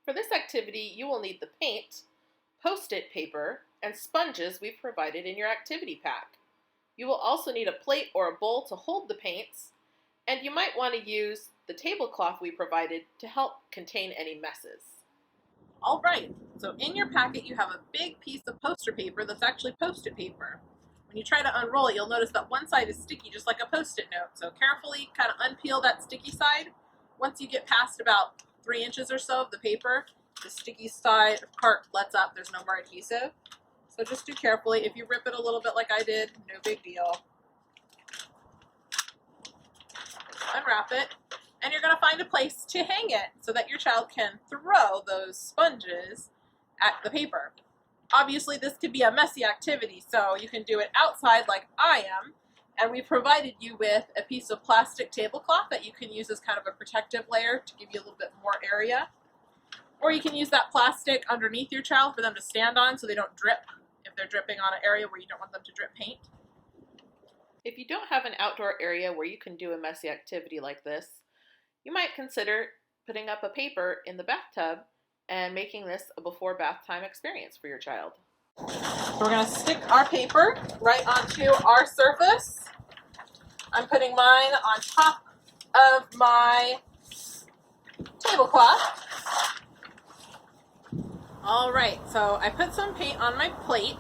For this activity, you will need the paint, Post-it paper, and sponges we've provided in your activity pack. You will also need a plate or a bowl to hold the paints, and you might want to use the tablecloth we provided to help contain any messes. All right, so in your packet you have a big piece of poster paper that's actually Post-it paper. When you try to unroll it, you'll notice that one side is sticky, just like a Post-it note. So carefully kind of unpeel that sticky side. Once you get past about 3 inches or so of the paper, the sticky side part lets up. There's no more adhesive. So just do carefully. If you rip it a little bit like I did, no big deal. Unwrap it, and you're going to find a place to hang it so that your child can throw those sponges at the paper. Obviously, this could be a messy activity, so you can do it outside like I am, and we provided you with a piece of plastic tablecloth that you can use as kind of a protective layer to give you a little bit more area. Or you can use that plastic underneath your child for them to stand on so they don't drip if they're dripping on an area where you don't want them to drip paint. If you don't have an outdoor area where you can do a messy activity like this, you might consider putting up a paper in the bathtub and making this a before bath time experience for your child. So we're going to stick our paper right onto our surface. I'm putting mine on top of my tablecloth. All right, so I put some paint on my plate.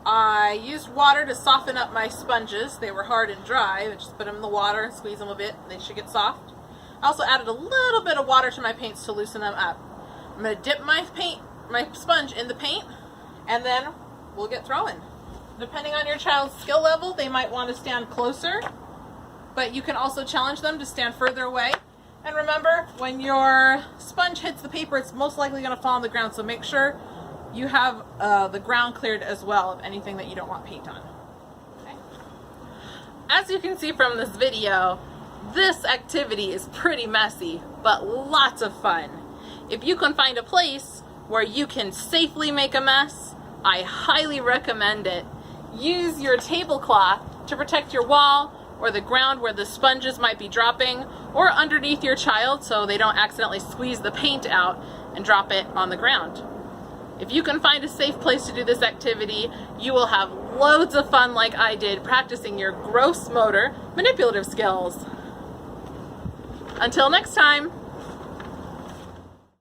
I used water to soften up my sponges. They were hard and dry. I just put them in the water and squeeze them a bit, and they should get soft. I also added a little bit of water to my paints to loosen them up. I'm going to dip my sponge in the paint, and then we'll get throwing. Depending on your child's skill level, they might want to stand closer, but you can also challenge them to stand further away. And remember, when your sponge hits the paper, it's most likely going to fall on the ground, so make sure you have the ground cleared as well of anything that you don't want paint on. Okay. As you can see from this video, this activity is pretty messy, but lots of fun. If you can find a place where you can safely make a mess, I highly recommend it. Use your tablecloth to protect your wall or the ground where the sponges might be dropping, or underneath your child so they don't accidentally squeeze the paint out and drop it on the ground. If you can find a safe place to do this activity, you will have loads of fun like I did practicing your gross motor manipulative skills. Until next time.